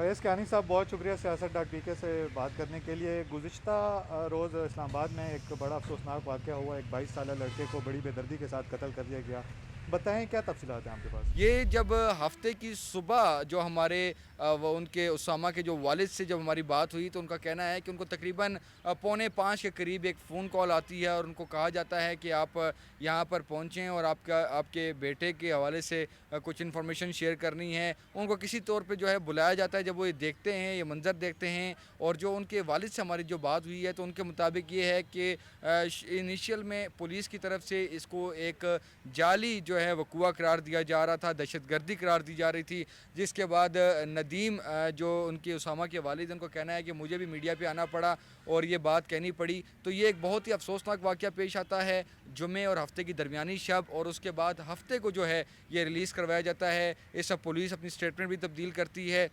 فیض کیانی صاحب بہت شکریہ سیاست ڈاٹ پی کے سے بات کرنے کے لیے. گزشتہ روز اسلام آباد میں ایک بڑا افسوسناک واقعہ ہوا. ایک 22 سالہ لڑکے کو بڑی بے دردی کے ساتھ قتل کر دیا گیا. بتائیں کیا تفصیلات ہیں آپ کے پاس؟ یہ جب ہفتے کی صبح جو ہمارے وہ ان کے اسامہ کے جو والد سے جب ہماری بات ہوئی تو ان کا کہنا ہے کہ ان کو تقریباً 4:45 کے قریب ایک فون کال آتی ہے اور ان کو کہا جاتا ہے کہ آپ یہاں پر پہنچیں اور آپ کے بیٹے کے حوالے سے کچھ انفارمیشن شیئر کرنی ہے. ان کو کسی طور پہ جو ہے بلایا جاتا ہے. جب وہ یہ دیکھتے ہیں، یہ منظر دیکھتے ہیں اور جو ان کے والد سے ہماری جو بات ہوئی ہے تو ان کے مطابق یہ ہے کہ انیشیل میں پولیس کی طرف سے اس کو ایک جعلی جو ہے وقوع قرار دیا جا رہا تھا، دہشت گردی قرار دی جا رہی تھی. جس کے بعد ندیم جو ان کے اسامہ کے والد ان کو کہنا ہے کہ مجھے بھی میڈیا پہ آنا پڑا اور یہ بات کہنی پڑی. تو یہ ایک بہت ہی افسوسناک واقعہ پیش آتا ہے جمعے اور ہفتے کی درمیانی شب، اور اس کے بعد ہفتے کو جو ہے یہ ریلیز کروایا جاتا ہے. اس سب پولیس اپنی سٹیٹمنٹ بھی تبدیل کرتی ہے.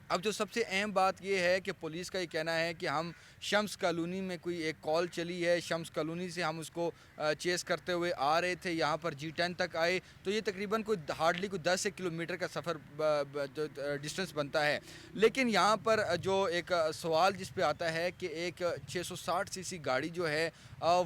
اب جو سب سے اہم بات یہ ہے کہ پولیس کا یہ کہنا ہے کہ ہم شمس کالونی میں کوئی ایک کال چلی ہے، شمس کالونی سے ہم اس کو چیس کرتے ہوئے آ رہے تھے، یہاں پر G10 تک آئے تو یہ تقریباً کوئی ہارڈلی کوئی 10 کلومیٹر کا سفر ڈسٹنس بنتا ہے. لیکن یہاں پر جو ایک سوال جس پہ آتا ہے کہ ایک 660 cc گاڑی جو ہے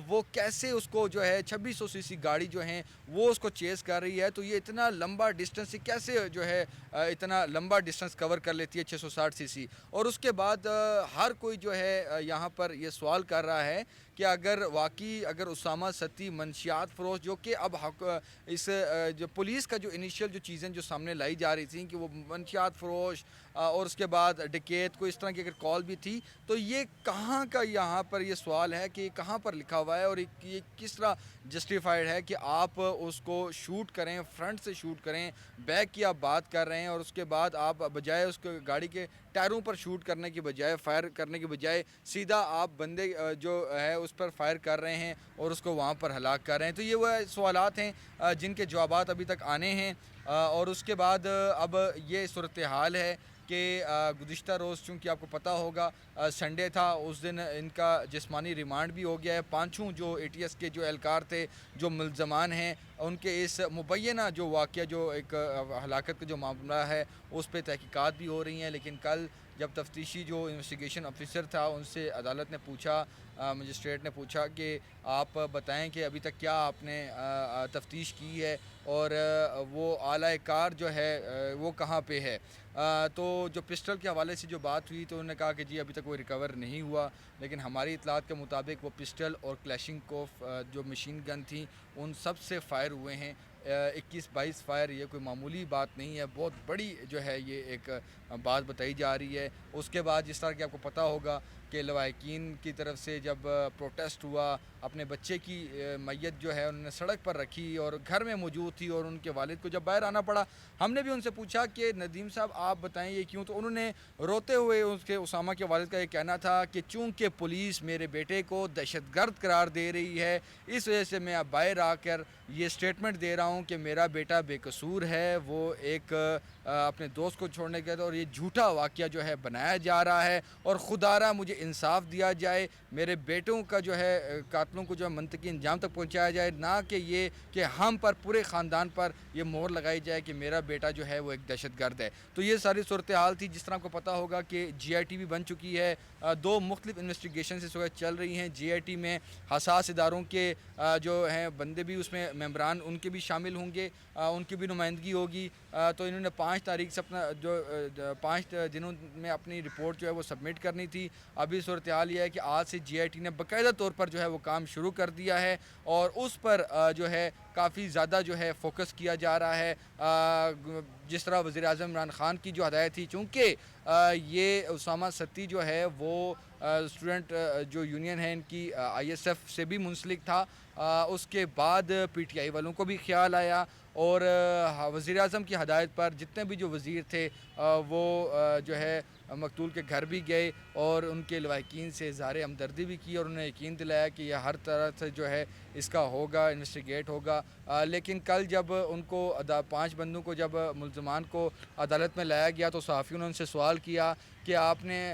وہ کیسے اس کو جو ہے 2600 cc گاڑی جو ہیں وہ اس کو چیس کر رہی ہے. تو یہ اتنا لمبا ڈسٹنس کیسے جو ہے اتنا لمبا ڈسٹنس کور کر لیتی ہے 660 cc. اور اس کے بعد ہر کوئی جو ہے یہاں پر یہ سوال کر رہا ہے کہ اگر اسامہ ستی منشیات فروش جو کہ اب اس جو پولیس کا جو انیشیل جو چیزیں جو سامنے لائی جا رہی تھیں کہ وہ منشیات فروش اور اس کے بعد ڈکیت کو اس طرح کی اگر کال بھی تھی تو یہ کہاں کا یہاں پر یہ سوال ہے کہ یہ کہاں پر لکھا ہوا ہے اور یہ کس طرح جسٹیفائڈ ہے کہ آپ اس کو شوٹ کریں، فرنٹ سے شوٹ کریں، بیک کی آپ بات کر رہے ہیں اور اس کے بعد آپ بجائے اس کو گاڑی کے ٹائروں پر شوٹ کرنے کی بجائے، فائر کرنے کی بجائے سیدھا آپ بندے جو ہے اس پر فائر کر رہے ہیں اور اس کو وہاں پر ہلاک کر رہے ہیں. تو یہ وہ سوالات ہیں جن کے جوابات ابھی تک آنے ہیں. اور اس کے بعد اب یہ صورتحال ہے کہ گزشتہ روز چونکہ آپ کو پتہ ہوگا سنڈے تھا، اس دن ان کا جسمانی ریمانڈ بھی ہو گیا ہے. پانچوں جو ATS کے جو اہلکار تھے، جو ملزمان ہیں، ان کے اس مبینہ جو واقعہ جو ایک ہلاکت کا جو معاملہ ہے اس پہ تحقیقات بھی ہو رہی ہیں. لیکن کل جب تفتیشی جو انویسٹیگیشن آفیسر تھا ان سے عدالت نے پوچھا، مجسٹریٹ نے پوچھا کہ آپ بتائیں کہ ابھی تک کیا آپ نے تفتیش کی ہے اور وہ اعلی کار جو ہے وہ کہاں پہ ہے. تو جو پسٹل کے حوالے سے جو بات ہوئی تو انہوں نے کہا کہ جی ابھی تک وہ ریکور نہیں ہوا. لیکن ہماری اطلاعات کے مطابق وہ پسٹل اور کلیشنکوف جو مشین گن تھیں ان سب سے فائر ہوئے ہیں. 21-22 فائر، یہ کوئی معمولی بات نہیں ہے، بہت بڑی جو ہے یہ ایک بات بتائی جا رہی ہے. اس کے بعد جس طرح کہ آپ کو پتہ ہوگا کہ لواحقین کی طرف سے جب پروٹیسٹ ہوا، اپنے بچے کی میت جو ہے انہوں نے سڑک پر رکھی اور گھر میں موجود تھی اور ان کے والد کو جب باہر آنا پڑا. ہم نے بھی ان سے پوچھا کہ ندیم صاحب آپ بتائیں یہ کیوں، تو انہوں نے روتے ہوئے اس کے اسامہ کے والد کا یہ کہنا تھا کہ چونکہ پولیس میرے بیٹے کو دہشت گرد قرار دے رہی ہے اس وجہ سے میں اب باہر آ کر یہ سٹیٹمنٹ دے رہا ہوں کہ میرا بیٹا بے قصور ہے. وہ ایک اپنے دوست کو چھوڑنے گیا تھا اور یہ جھوٹا واقعہ جو ہے بنایا جا رہا ہے اور خدارہ مجھے انصاف دیا جائے، میرے بیٹوں کا جو ہے قاتلوں کو جو ہے منطقی انجام تک پہنچایا جائے، نہ کہ یہ کہ ہم پر پورے خاندان پر یہ مہر لگائی جائے کہ میرا بیٹا جو ہے وہ ایک دہشت گرد ہے. تو یہ ساری صورتحال تھی. جس طرح کو پتہ ہوگا کہ GIT بھی بن چکی ہے، دو مختلف انویسٹیگیشنز اس وقت چل رہی ہیں. GIT میں حساس اداروں کے جو ہیں بندے بھی اس میں ممبران ان کے بھی شامل ہوں گے، ان کی بھی نمائندگی ہوگی. تو انہوں نے 5 تاریخ سے اپنا جو 5 دنوں میں اپنی رپورٹ جو ہے وہ سبمٹ کرنی تھی. ابھی صورتحال یہ ہے کہ آج سے GIT نے باقاعدہ طور پر جو ہے وہ کام شروع کر دیا ہے اور اس پر جو ہے کافی زیادہ جو ہے فوکس کیا جا رہا ہے. جس طرح وزیر اعظم عمران خان کی جو ہدایت تھی، چونکہ یہ اسامہ ستی جو ہے وہ اسٹوڈنٹ جو یونین ہے ان کی ISF سے بھی منسلک تھا. اس کے بعد PTI والوں کو بھی خیال آیا اور وزیر اعظم کی ہدایت پر جتنے بھی جو وزیر تھے وہ جو ہے مقتول کے گھر بھی گئے اور ان کے لواحقین سے اظہار ہمدردی بھی کی اور انہیں یقین دلایا کہ یہ ہر طرح سے جو ہے اس کا ہوگا، انویسٹیگیٹ ہوگا. لیکن کل جب ان کو 5 بندوں کو جب ملزمان کو عدالت میں لایا گیا تو صحافیوں نے ان سے سوال کیا کہ آپ نے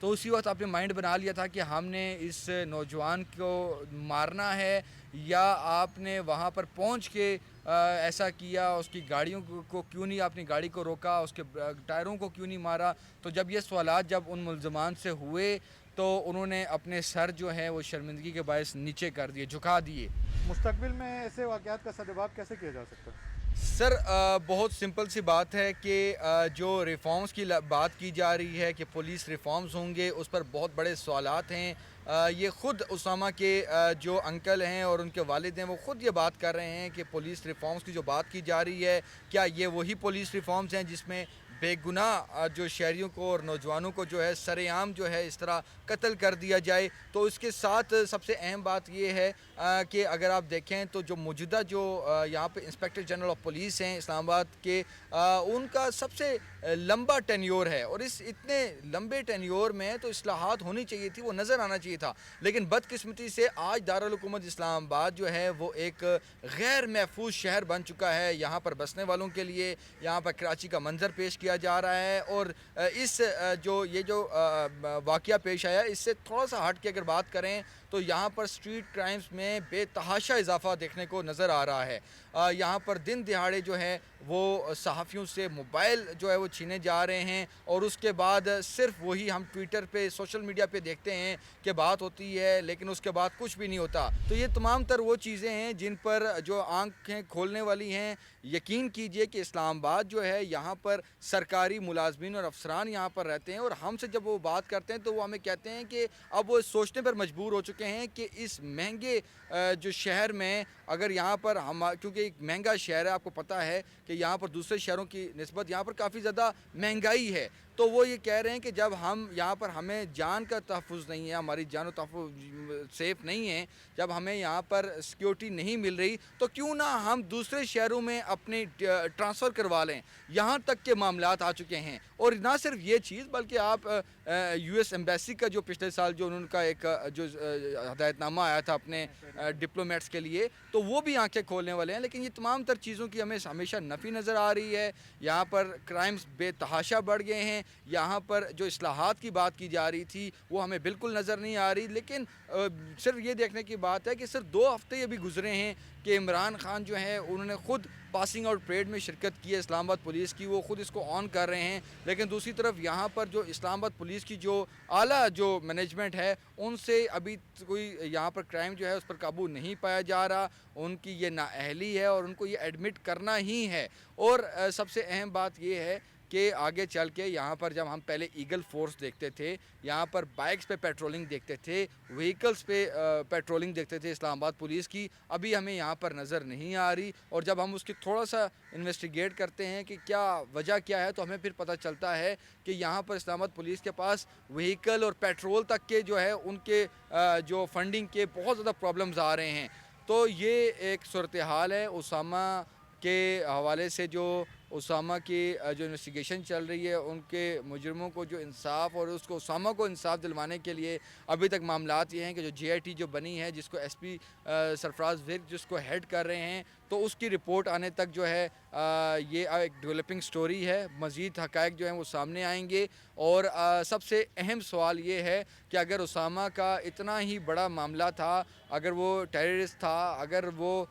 تو اسی وقت آپ نے مائنڈ بنا لیا تھا کہ ہم نے اس نوجوان کو مارنا ہے، یا آپ نے وہاں پر پہنچ کے ایسا کیا؟ اس کی گاڑیوں کو کیوں نہیں اپنی گاڑی کو روکا، اس کے ٹائروں کو کیوں نہیں مارا؟ تو جب یہ سوالات جب ان ملزمان سے ہوئے تو انہوں نے اپنے سر جو ہے وہ شرمندگی کے باعث نیچے کر دیے، جھکا دیے۔ مستقبل میں ایسے واقعات کا سدباب کیسے کیا جا سکتا ہے؟ سر بہت سمپل سی بات ہے کہ جو ریفارمز کی بات کی جا رہی ہے کہ پولیس ریفارمز ہوں گے، اس پر بہت بڑے سوالات ہیں۔ یہ خود اسامہ کے جو انکل ہیں اور ان کے والد ہیں وہ خود یہ بات کر رہے ہیں کہ پولیس ریفارمز کی جو بات کی جا رہی ہے، کیا یہ وہی پولیس ریفارمز ہیں جس میں بے گناہ جو شہریوں کو اور نوجوانوں کو جو ہے سر عام جو ہے اس طرح قتل کر دیا جائے؟ تو اس کے ساتھ سب سے اہم بات یہ ہے کہ اگر آپ دیکھیں تو جو موجودہ جو یہاں پہ انسپیکٹر جنرل آف پولیس ہیں اسلام آباد کے، ان کا سب سے لمبا ٹینیور ہے، اور اس اتنے لمبے ٹینیور میں تو اصلاحات ہونی چاہیے تھی، وہ نظر آنا چاہیے تھا، لیکن بدقسمتی سے آج دارالحکومت اسلام آباد جو ہے وہ ایک غیر محفوظ شہر بن چکا ہے یہاں پر بسنے والوں کے لیے۔ یہاں پر کراچی کا منظر پیش کیا جا رہا ہے، اور اس یہ جو واقعہ پیش آیا اس سے تھوڑا سا ہٹ کے اگر بات کریں تو یہاں پر سٹریٹ کرائمز میں بے تحاشا اضافہ دیکھنے کو نظر آ رہا ہے۔ یہاں پر دن دہاڑے جو ہے وہ صحافیوں سے موبائل جو ہے وہ چھینے جا رہے ہیں، اور اس کے بعد صرف وہی ہم ٹویٹر پہ سوشل میڈیا پہ دیکھتے ہیں کہ بات ہوتی ہے، لیکن اس کے بعد کچھ بھی نہیں ہوتا۔ تو یہ تمام تر وہ چیزیں ہیں جن پر جو آنکھیں کھولنے والی ہیں۔ یقین کیجئے کہ اسلام آباد جو ہے یہاں پر سرکاری ملازمین اور افسران یہاں پر رہتے ہیں، اور ہم سے جب وہ بات کرتے ہیں تو وہ ہمیں کہتے ہیں کہ اب وہ سوچنے پر مجبور ہو چکے ہیں کہ اس مہنگے جو شہر میں اگر یہاں پر ہم، کیونکہ ایک مہنگا شہر ہے، آپ کو پتہ ہے کہ یہاں پر دوسرے شہروں کی نسبت یہاں پر کافی زیادہ مہنگائی ہے، تو وہ یہ کہہ رہے ہیں کہ جب ہم یہاں پر ہمیں جان کا تحفظ نہیں ہے، ہماری جان و تحفظ سیف نہیں ہے، جب ہمیں یہاں پر سیکیورٹی نہیں مل رہی تو کیوں نہ ہم دوسرے شہروں میں اپنے ٹرانسفر کروا لیں۔ یہاں تک کے معاملات آ چکے ہیں، اور نہ صرف یہ چیز بلکہ آپ یو ایس ایمبیسی کا جو پچھلے سال جو ان کا ایک جو ہدایت نامہ آیا تھا اپنے ڈپلومیٹس کے لیے، تو وہ بھی آنکھیں کھولنے والے ہیں۔ لیکن یہ تمام تر چیزوں کی ہمیں ہمیشہ نفی نظر آ رہی ہے۔ یہاں پر کرائمز بے تحاشا بڑھ گئے ہیں، یہاں پر جو اصلاحات کی بات کی جا رہی تھی وہ ہمیں بالکل نظر نہیں آ رہی۔ لیکن صرف یہ دیکھنے کی بات ہے کہ صرف 2 ہفتے ابھی گزرے ہیں کہ عمران خان جو ہے انہوں نے خود پاسنگ آؤٹ پریڈ میں شرکت کی ہے اسلام آباد پولیس کی، وہ خود اس کو آن کر رہے ہیں، لیکن دوسری طرف یہاں پر جو اسلام آباد پولیس کی جو اعلیٰ جو مینجمنٹ ہے ان سے ابھی کوئی یہاں پر کرائم جو ہے اس پر قابو نہیں پایا جا رہا۔ ان کی یہ نااہلی ہے اور ان کو یہ ایڈمٹ کرنا ہی ہے۔ اور سب سے اہم بات یہ ہے کہ آگے چل کے یہاں پر جب ہم پہلے ایگل فورس دیکھتے تھے، یہاں پر بائکس پہ پیٹرولنگ دیکھتے تھے، وہیکلز پہ پیٹرولنگ دیکھتے تھے اسلام آباد پولیس کی، ابھی ہمیں یہاں پر نظر نہیں آ رہی۔ اور جب ہم اس کی تھوڑا سا انویسٹیگیٹ کرتے ہیں کہ کیا وجہ کیا ہے تو ہمیں پھر پتہ چلتا ہے کہ یہاں پر اسلام آباد پولیس کے پاس وہیکل اور پیٹرول تک کے جو ہے ان کے جو فنڈنگ کے بہت زیادہ پرابلمز آ رہے ہیں۔ تو یہ ایک صورتحال ہے اسامہ کے حوالے سے۔ جو اسامہ کی جو انویسٹیگیشن چل رہی ہے، ان کے مجرموں کو جو انصاف اور اس کو اسامہ کو انصاف دلوانے کے لیے ابھی تک معاملات یہ ہیں کہ جو جے آئی ٹی جو بنی ہے جس کو ایس پی سرفراز ورک جس کو ہیڈ کر رہے ہیں، تو اس کی رپورٹ آنے تک جو ہے یہ ایک ڈیولپنگ سٹوری ہے، مزید حقائق جو ہیں وہ سامنے آئیں گے۔ اور سب سے اہم سوال یہ ہے کہ اگر اسامہ کا اتنا ہی بڑا معاملہ تھا، اگر وہ ٹیررسٹ تھا، اگر وہ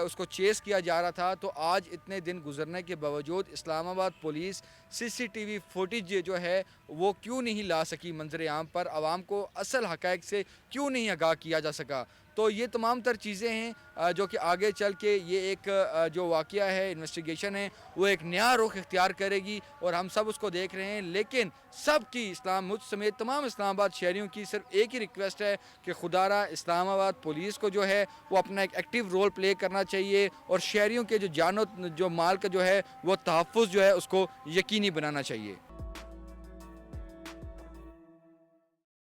اس کو چیس کیا جا رہا تھا، تو آج اتنے دن گزرنے کے باوجود اسلام آباد پولیس سی سی ٹی وی فوٹیج جو ہے وہ کیوں نہیں لا سکی منظر عام پر، عوام کو اصل حقائق سے کیوں نہیں آگاہ کیا جا سکا؟ تو یہ تمام تر چیزیں ہیں جو کہ آگے چل کے یہ ایک جو واقعہ ہے، انویسٹیگیشن ہے، وہ ایک نیا رخ اختیار کرے گی، اور ہم سب اس کو دیکھ رہے ہیں۔ لیکن سب کی مجھ سمیت تمام اسلام آباد شہریوں کی صرف ایک ہی ریکویسٹ ہے کہ خدارہ اسلام آباد پولیس کو جو ہے وہ اپنا ایک ایکٹیو رول پلے کرنا چاہیے، اور شہریوں کے جو جان و جو مال کا جو ہے وہ تحفظ جو ہے اس کو یقینی بنانا چاہیے۔